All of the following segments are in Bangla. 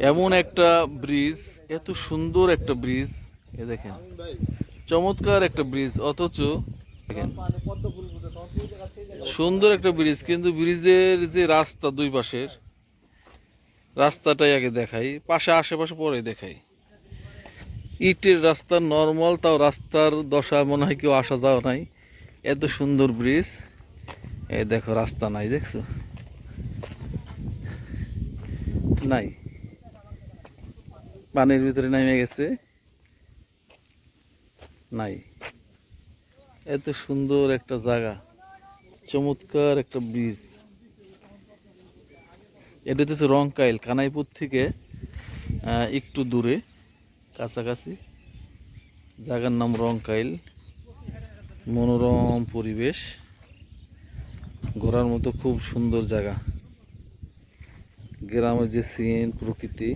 এমন একটা ব্রিজ, এত সুন্দর একটা ব্রিজ, এ দেখেন চমৎকার একটা ব্রিজ, অথচ দেখেন সুন্দর একটা ব্রিজ, কিন্তু ব্রিজের যে রাস্তা দুই পাশের রাস্তাটাই আগে দেখাই, পাশে আশেপাশে পরে দেখাই। ইটের রাস্তা নর্মাল, তাও রাস্তার দশা মনে হয় কেউ আসা যাওয়া নাই। এত সুন্দর ব্রিজ, এই দেখো রাস্তা নাই, দেখছো নাই, পানির ভিতরে নেমে গেছে, নাই। এত সুন্দর একটা জায়গা, চমৎকার একটা ব্রিজ। এটা হচ্ছে রংকাইল, কানাইপুর থেকে একটু দূরে, কাছাকাছি। জায়গার নাম রংকাইল। মনোরম পরিবেশ, ঘোরার মতো খুব সুন্দর জায়গা। গ্রামের যে সিন, প্রকৃতি,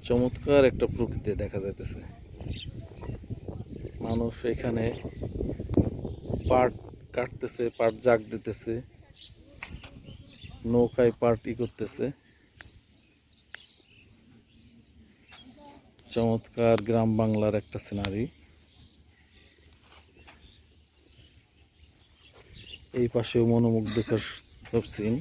চমৎকার একটা প্রকৃতি দেখা যাইতেছে। মানুষ এখানে পাট কাটতেছে, পাট জাগ দিতেছে, নৌকায় পার্টি করতেছে। চমৎকার গ্রাম বাংলার একটা সিনারি। এই পাশেও মনোমুগ্ধকর সব সিন।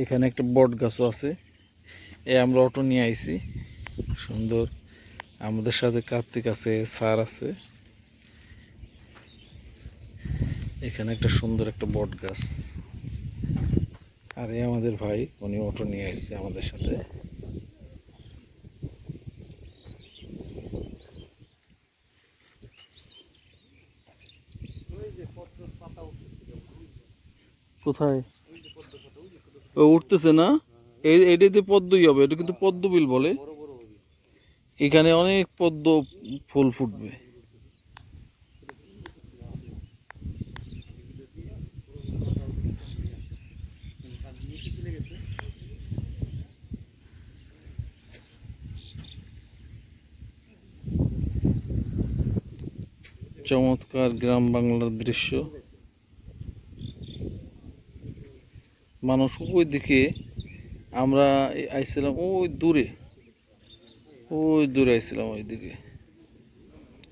এখানে একটা বট গাছও আছে। আমরা অটো নিয়ে আইছি, সুন্দর। আমাদের সাথে কার্তিক আছে, স্যার আছে। এখানে একটা সুন্দর একটা বট গাছ, আর আমাদের ভাই, উনি অটো নিয়ে আইছে আমাদের সাথে। কোথায় উঠতেছে না? এইটাতে পদ্মই হবে, এটা কিন্তু পদ্ম বিল বলে। এখানে অনেক পদ্ম ফুল ফুটবে। চমৎকার গ্রাম বাংলার দৃশ্য। মানুষ ওই দিকে, আমরা আইছিলাম ওই দূরে, ওই দূরে আইছিলাম ওইদিকে।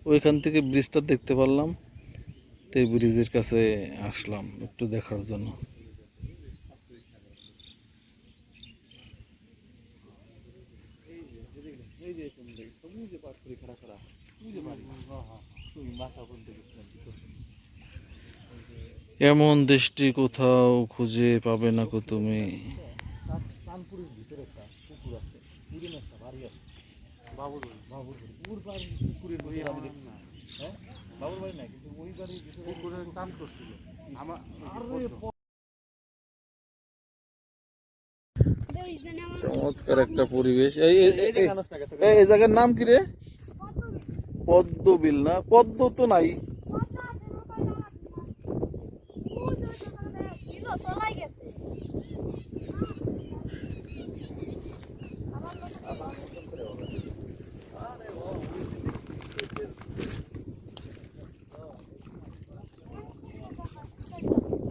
ওইখান থেকে ব্রিজটা দেখতে পারলাম, তো এই ব্রিজের কাছে আসলাম একটু দেখার জন্য। এমন দেশটি কোথাও খুঁজে পাবে না কো তুমি। চমৎকার একটা পরিবেশ। এই জায়গার নাম কি রে? পদ্মবিল না? পদ্ম তো নাই।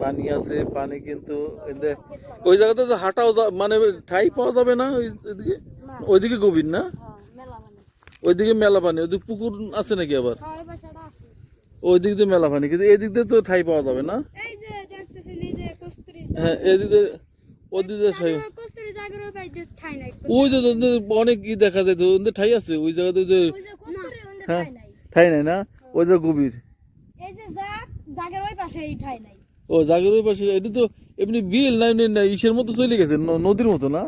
পানি আছে, পানি কিন্তু ওই জায়গাতে তো হাঁটাও মানে ঠাই পাওয়া যাবে না। ওইদিকে, ওইদিকে গভীর না? ওইদিকে মেলা পানি, ওইদিকে পুকুর আছে নাকি আবার? ওইদিক দিয়ে মেলা পানি, কিন্তু এদিক দিয়ে তো ঠাই পাওয়া যাবে না। হ্যাঁ, এদিকে ওদিকে ওই যে অনেক ই দেখা যায়, তো ঠাই আছে ওই জায়গাতে যে। হ্যাঁ, ঠাই নাই না, ওই যে গভীর। ও জাগের ওই পাশে, এটা তো এমনি বিল না, এমনি ইসের মতো চলে গেছে, নদীর মতো না?